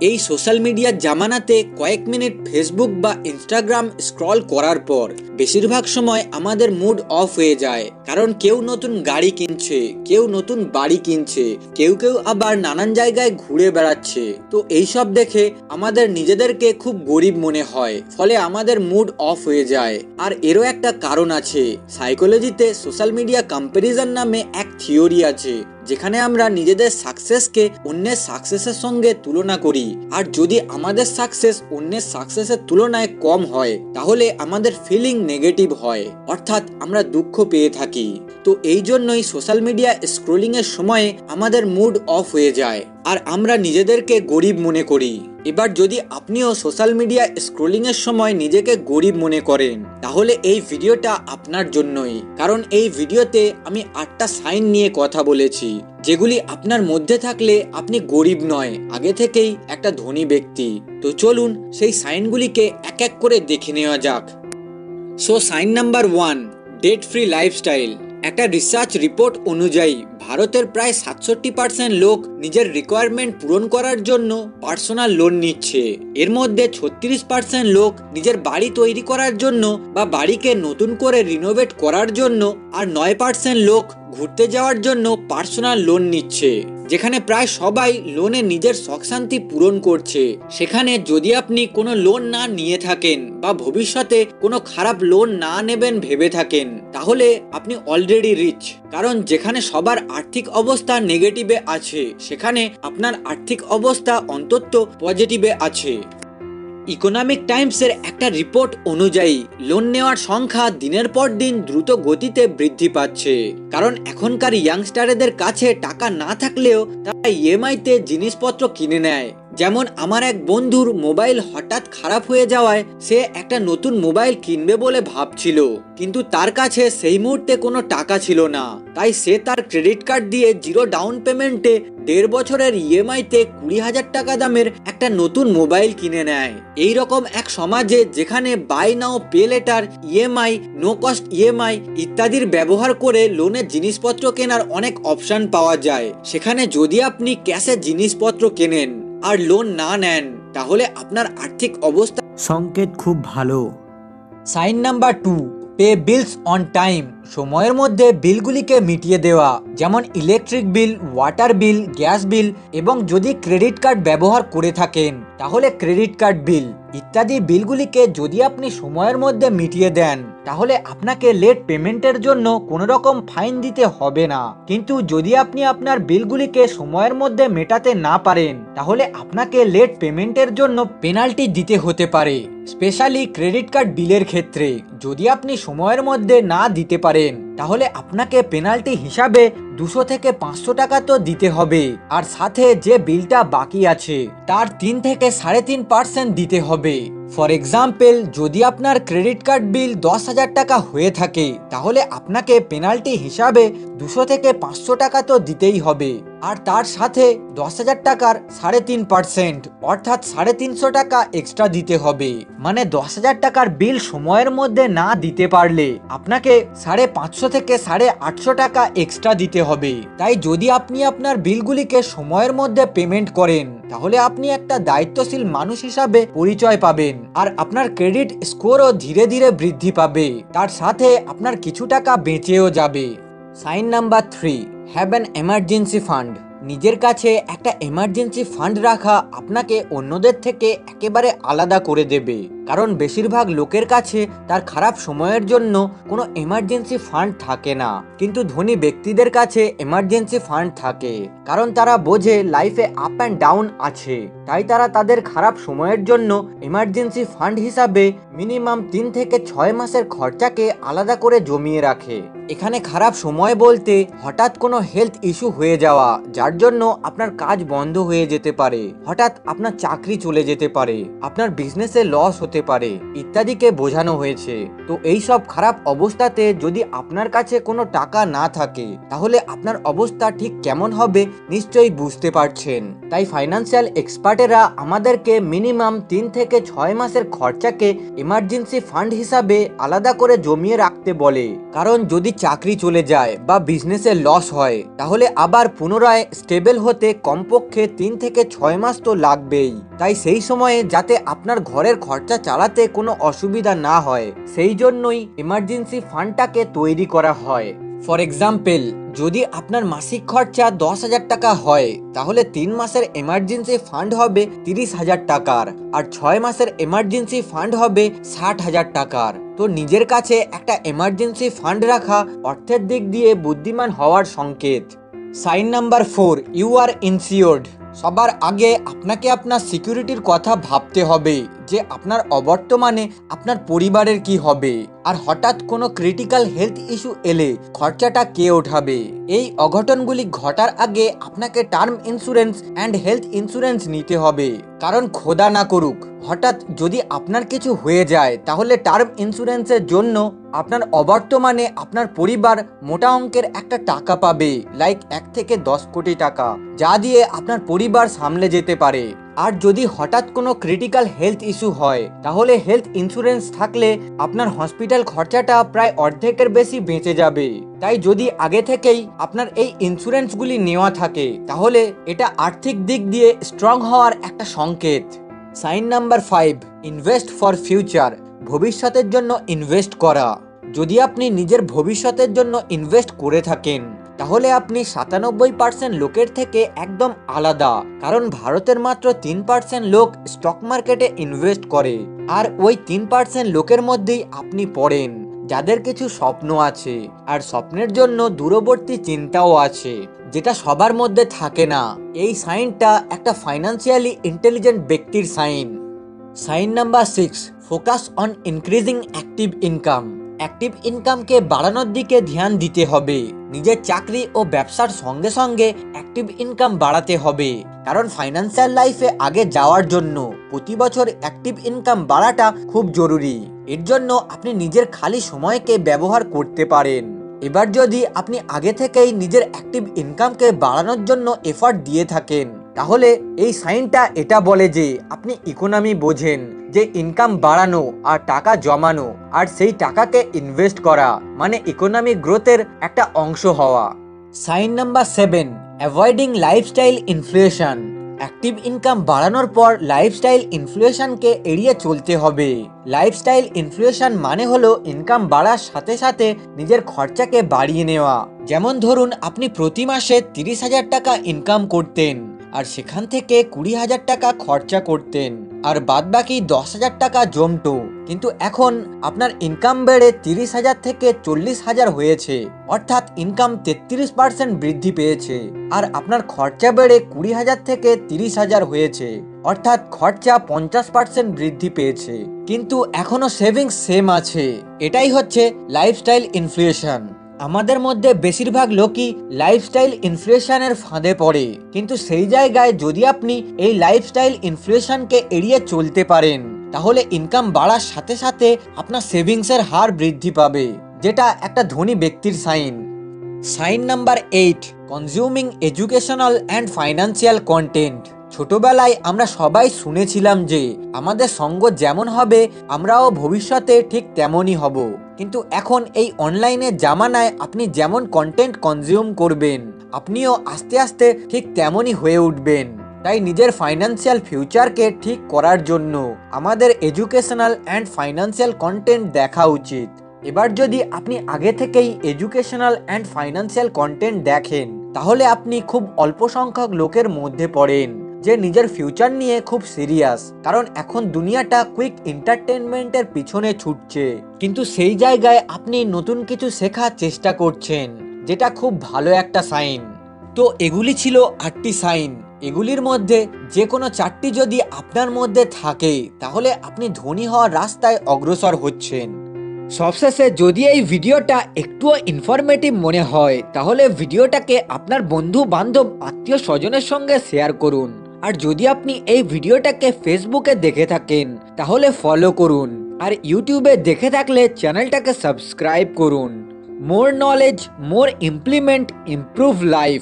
এই সোশ্যাল মিডিয়ার জামানাতে কয়েক মিনিট ফেসবুক বা ইনস্টাগ্রাম স্ক্রল করার পর বেশিরভাগ সময় আমাদের মুড অফ হয়ে যায়। কারণ কেউ নতুন গাড়ি কিনছে, কেউ নতুন বাড়ি কিনছে, কেউ কেউ আবার নানান জায়গায় ঘুরে বেড়াচ্ছে। তো এইসব দেখে আমাদের নিজেদেরকে খুব গরিব মনে হয়, ফলে আমাদের মুড অফ হয়ে যায়। আর এরও একটা কারণ আছে। সাইকোলজিতে সোশ্যাল মিডিয়া কম্প্যারিজন নামে এক থিওরি আছে, যেখানে আমরা নিজেদের সাকসেসকে অন্যের সাকসেসের সঙ্গে তুলনা করি। আর যদি আমাদের সাকসেস অন্যের সাকসেসের তুলনায় কম হয়, তাহলে আমাদের ফিলিং নেগেটিভ হয়, অর্থাৎ আমরা দুঃখ পেয়ে থাকি। তো এই জন্যই সোশ্যাল মিডিয়া স্ক্রোলিং এর সময়ে আমাদের মুড অফ হয়ে যায় আর আমরা নিজেদেরকে গরিব মনে করি। এবার যদি আপনিও সোশ্যাল মিডিয়া স্ক্রোলিং এর সময় নিজেকে গরিব মনে করেন, তাহলে এই ভিডিওটা আপনার জন্যই। কারণ এই ভিডিওতে আমি 8টা সাইন নিয়ে কথা বলেছি, যেগুলি আপনার মধ্যে থাকলে আপনি গরিব নয়, আগে থেকেই একটা ধনী ব্যক্তি। তো চলুন সেই সাইনগুলিকে এক এক করে দেখে নেওয়া যাক। So sign number 1, debt free lifestyle. একটা রিসার্চ রিপোর্ট অনুযায়ী ভারতের প্রায় 67% লোক নিজের রিকোয়ারমেন্ট পূরণ করার জন্য পার্সোনাল লোন নিচ্ছে। এর মধ্যে 36% লোক নিজের বাড়ি তৈরি করার জন্য বা বাড়িকে নতুন করে রিনোভেট করার জন্য, আর 9% লোক ঘুরতে যাওয়ার জন্য পার্সোনাল লোন নিচ্ছে। যেখানে প্রায় সবাই লোনে নিজের শখ শান্তি পূরণ করছে, সেখানে যদি আপনি কোনো লোন না নিয়ে থাকেন বা ভবিষ্যতে কোনো খারাপ লোন না নেবেন ভেবে থাকেন, তাহলে আপনি অলরেডি রিচ। কারণ যেখানে সবার আর্থিক অবস্থা নেগেটিভে আছে, সেখানে আপনার আর্থিক অবস্থা অন্তত পজিটিভে আছে। ইকোনমিক টাইমসের একটা রিপোর্ট অনুযায়ী লোন নেওয়ার সংখ্যা দিনের পর দিন দ্রুত গতিতে বৃদ্ধি পাচ্ছে। কারণ এখনকার ইয়াংস্টারদের কাছে টাকা না থাকলেও তারা ইএমআইতে জিনিসপত্র কিনে নেয়। যেমন আমার এক বন্ধুর মোবাইল হঠাৎ খারাপ হয়ে যাওয়ায় সে একটা নতুন মোবাইল কিনবে বলে ভাবছিল, কিন্তু তার কাছে সেই মুহূর্তে কোনো টাকা ছিল না। তাই সে তার ক্রেডিট কার্ড দিয়ে 0 ডাউন পেমেন্টে 1.5 বছরের ইএমআইতে 20,000 টাকা দামের একটা নতুন মোবাইল কিনে নেয়। এইরকম এক সমাজে যেখানে buy now pay later, EMI, no cost EMI ইত্যাদির ব্যবহার করে লোনের জিনিসপত্র কেনার অনেক অপশন পাওয়া যায়, সেখানে যদি আপনি ক্যাশে জিনিসপত্র কেনেন আর লোন না নেন, তাহলে আপনার আর্থিক অবস্থা সংকেত খুব ভালো। Sign number 2, pay bills on time. সময়ের মধ্যে বিলগুলিকে মিটিয়ে দেওয়া, যেমন electric bill, water bill, gas bill, এবং যদি ক্রেডিট কার্ড ব্যবহার করে থাকেন তাহলে ক্রেডিট কার্ড বিল ইত্যাদি বিলগুলিকে যদি আপনি সময়ের মধ্যে মিটিয়ে দেন, তাহলে আপনাকে লেট পেমেন্টের জন্য কোনো রকম ফাইন দিতে হবে না। কিন্তু যদি আপনি আপনার বিলগুলিকে সময়ের মধ্যে মেটাতে না পারেন, তাহলে আপনাকে লেট পেমেন্টের জন্য পেনাল্টি দিতে হতে পারে। স্পেশালি ক্রেডিট কার্ড বিলের ক্ষেত্রে যদি আপনি সময়ের মধ্যে না দিতে পারেন, তাহলে আপনাকে পেনাল্টি হিসাবে 200 থেকে 500 টাকা তো দিতে হবে। আর সাথে যে বিলটা বাকি আছে তার 3 থেকে 3.5% দিতে হবে। ফর এক্সাম্পল, যদি আপনার ক্রেডিট কার্ড বিল 10,000 টাকা হয়ে থাকে, তাহলে আপনাকে পেনাল্টি হিসাবে 200 থেকে 500 টাকা তো দিতেই হবে। আর তার সাথে 10,000 টাকার 3.5% অর্থাৎ 350 টাকা এক্সট্রা দিতে হবে। মানে 10,000 টাকার বিল সময়ের মধ্যে না দিতে পারলে আপনাকে 550 থেকে 850 টাকা এক্সট্রা দিতে হবে। তাই যদি আপনি আপনার বিলগুলিকে সময়ের মধ্যে পেমেন্ট করেন, তাহলে আপনি একটা দায়িত্বশীল মানুষ হিসাবে পরিচয় পাবেন, আর আপনার ক্রেডিট স্কোরও ধীরে ধীরে বৃদ্ধি পাবে। তার সাথে আপনার কিছু টাকা বেঁচেও যাবে। Sign number 3, have an emergency fund. নিজের কাছে একটা এমার্জেন্সি ফান্ড রাখা আপনাকে অন্যদের থেকে একেবারে আলাদা করে দেবে। কারণ বেশিরভাগ লোকের কাছে তার খারাপ সময়ের জন্য কোনো এমার্জেন্সি ফান্ড থাকে না, কিন্তু ধনী ব্যক্তিদের কাছে এমার্জেন্সি ফান্ড থাকে। কারণ তারা বোঝে লাইফে আপ অ্যান্ড ডাউন আছে, তাই তারা তাদের খারাপ সময়ের জন্য এমার্জেন্সি ফান্ড হিসাবে মিনিমাম 3 থেকে 6 মাসের খরচাকে আলাদা করে জমিয়ে রাখে। এখানে খারাপ সময় বলতে হঠাৎ কোনো হেলথ ইস্যু হয়ে যাওয়া, যার জন্য আপনার কাজ বন্ধ হয়ে যেতে পারে, হঠাৎ আপনার চাকরি চলে যেতে পারে, আপনার বিজনেসে লস হতে হতে পারে ইত্যাদিকে বোঝানো হয়েছে। তো এই সব খারাপ অবস্থাতে যদি আপনার কাছে কোনো টাকা না থাকে তাহলে আপনার অবস্থা ঠিক কেমন হবে নিশ্চয়ই বুঝতে পারছেন। তাই ফাইন্যান্সিয়াল এক্সপার্টেরা আমাদেরকে মিনিমাম 3 থেকে 6 মাসের খরচাকে ইমার্জেন্সি ফান্ড হিসাবে আলাদা করে জমিয়ে রাখতে বলে। কারণ যদি চাকরি চলে যায় বা বিজনেসে লস হয় তাহলে আবার পুনরায় স্টেবল হতে কমপক্ষে 3 থেকে 6 মাস তো লাগবেই। তাই সেই সময়ে যাতে আপনার ঘরের খরচা চালাতে কোনো অসুবিধা না হয় সেই জন্যই ইমার্জেন্সি ফান্ডটাকে তৈরি করা হয়। ফর এক্সাম্পল, যদি আপনার মাসিক খরচা 10,000 টাকা হয় তাহলে 3 মাসের এমার্জেন্সি ফান্ড হবে 30,000 টাকার আর 6 মাসের এমার্জেন্সি ফান্ড হবে 60,000 টাকার। তো নিজের কাছে একটা এমার্জেন্সি ফান্ড রাখা অর্থের দিক দিয়ে বুদ্ধিমান হওয়ার সংকেত। Sign number 4, you are insured. সবার আগে আপনাকে আপনার সিকিউরিটির কথা ভাবতে হবে যে আপনার অবর্তমানে আপনার পরিবারের কি হবে, আর হঠাৎ কোনো ক্রিটিক্যাল হেলথ ইস্যু এলে খরচাটা কে ওঠাবে। এই অঘটনগুলি ঘটার আগে আপনাকে term insurance and health insurance নিতে হবে। কারণ খোদা না করুক হঠাৎ যদি আপনার কিছু হয়ে যায় তাহলে টার্ম ইন্স্যুরেন্সের জন্য আপনার অবর্তমানে আপনার পরিবার মোটা অঙ্কের একটা টাকা পাবে, লাইক 1 থেকে 10 কোটি টাকা, যা দিয়ে আপনার পরিবার সামলে যেতে পারে। আর যদি হঠাৎ কোনো ক্রিটিক্যাল হেলথ ইস্যু হয় তাহলে হেলথ ইন্স্যুরেন্স থাকলে আপনার হসপিটাল খরচাটা প্রায় অর্ধেকের বেশি বেঁচে যাবে। তাই যদি আগে থেকেই আপনার এই ইন্স্যুরেন্সগুলি নেওয়া থাকে তাহলে এটা আর্থিক দিক দিয়ে স্ট্রং হওয়ার একটা সংকেত। Sign number 5, invest for future. ভবিষ্যতের জন্য ইনভেস্ট করা। যদি আপনি নিজের ভবিষ্যতের জন্য ইনভেস্ট করে থাকেন তাহলে আপনি 97% লোকের থেকে একদম আলাদা। কারণ ভারতের মাত্র 3% লোক স্টক মার্কেটে ইনভেস্ট করে, আর ওই 3% লোকের মধ্যেই আপনি পড়েন যাদের কিছু স্বপ্ন আছে আর স্বপ্নের জন্য দূরবর্তী চিন্তাও আছে, যেটা সবার মধ্যে থাকে না। এই সাইনটা একটা ফাইন্যান্সিয়ালি ইন্টেলিজেন্ট ব্যক্তির sign. Sign number 6, focus on increasing active income. Active ইনকামকে বাড়ানোর দিকে ধ্যান দিতে হবে। নিজের চাকরি ও ব্যবসার সঙ্গে সঙ্গে অ্যাক্টিভ ইনকাম বাড়াতে হবে। কারণ ফাইন্যান্সিয়াল লাইফে আগে যাওয়ার জন্য প্রতি বছর অ্যাক্টিভ ইনকাম বাড়াটা খুব জরুরি। এর জন্য আপনি নিজের খালি সময়কে ব্যবহার করতে পারেন। এবার যদি আপনি আগে থেকেই নিজের অ্যাক্টিভ ইনকামকে বাড়ানোর জন্য এফর্ট দিয়ে থাকেন তাহলে এই সাইনটা এটা বলে যে আপনি ইকোনমি বোঝেন, যে ইনকাম বাড়ানো আর টাকা জমানো আর সেই টাকাকে ইনভেস্ট করা মানে ইকোনমি গ্রোথের একটা অংশ হওয়া। Sign number 7, avoiding lifestyle inflation. Active income বাড়ানোর পর লাইফস্টাইল ইনফ্লেশনকে এড়িয়ে চলতে হবে। লাইফস্টাইল ইনফ্লেশন মানে হলো ইনকাম বাড়ার সাথে সাথে নিজের খরচাকে বাড়িয়ে নেওয়া। যেমন ধরুন আপনি প্রতি মাসে 30,000 টাকা ইনকাম করতেন আর সেখান থেকে 20,000 টাকা খরচা করতেন আর বাদবাকি 10,000 টাকা জমতো, কিন্তু এখন আপনার ইনকাম বেড়ে 30,000 থেকে 40,000 হয়েছে, অর্থাৎ ইনকাম 33% বৃদ্ধি পেয়েছে, আর আপনার খরচা বেড়ে 20,000 থেকে 30,000 হয়েছে, অর্থাৎ খরচা 50% বৃদ্ধি পেয়েছে, কিন্তু এখনো সেভিংস সেম আছে। এটাই হচ্ছে লাইফস্টাইল ইনফ্লেশন। আমাদের মধ্যে বেশিরভাগ লোকই লাইফস্টাইল ইনফ্লেশনের ফাঁদে পড়ে, কিন্তু সেই জায়গায় যদি আপনি এই লাইফস্টাইল ইনফ্লেশনকে এড়িয়ে চলতে পারেন তাহলে ইনকাম বাড়ার সাথে সাথে আপনার সেভিংসের হার বৃদ্ধি পাবে, যেটা একটা ধনী ব্যক্তির sign. Sign number 8, consuming educational and financial content. ছোটবেলায় আমরা সবাই শুনেছিলাম যে আমাদের সঙ্গ যেমন হবে আমরাও ভবিষ্যতে ঠিক তেমনই হব, কিন্তু এখন এই অনলাইনের জামানায় আপনি যেমন কন্টেন্ট কনজিউম করবেন আপনিও আস্তে আস্তে ঠিক তেমনই হয়ে উঠবেন। তাই নিজের ফাইন্যান্সিয়াল ফিউচারকে ঠিক করার জন্য আমাদের এডুকেশনাল অ্যান্ড ফাইন্যান্সিয়াল কন্টেন্ট দেখা উচিত। এবার যদি আপনি আগে থেকেই এডুকেশনাল অ্যান্ড ফাইন্যান্সিয়াল কন্টেন্ট দেখেন তাহলে আপনি খুব অল্প সংখ্যক লোকের মধ্যে পড়েন যে নিজের ফিউচার নিয়ে খুব সিরিয়াস। কারণ এখন দুনিয়াটা কুইক এন্টারটেনমেন্টের পিছনে ছুটছে, কিন্তু সেই জায়গায় আপনি নতুন কিছু শেখার চেষ্টা করছেন, যেটা খুব ভালো একটা সাইন। তো এগুলি ছিল 8টি সাইন। এগুলির মধ্যে যে কোনো 4টি যদি আপনার মধ্যে থাকে তাহলে আপনি ধনী হওয়ার রাস্তায় অগ্রসর হচ্ছেন। সবশেষে যদি এই ভিডিওটা একটুও ইনফরমেটিভ মনে হয় তাহলে ভিডিওটাকে আপনার বন্ধু বান্ধব আত্মীয় স্বজনের সঙ্গে শেয়ার করুন। আর যদি আপনি এই ভিডিওটাকে ফেসবুকে দেখে থাকেন তাহলে ফলো করুন, আর ইউটিউবে দেখে থাকলে চ্যানেলটাকে সাবস্ক্রাইব করুন। মোর নলেজ, মোর ইমপ্লিমেন্ট, ইমপ্রুভ লাইফ।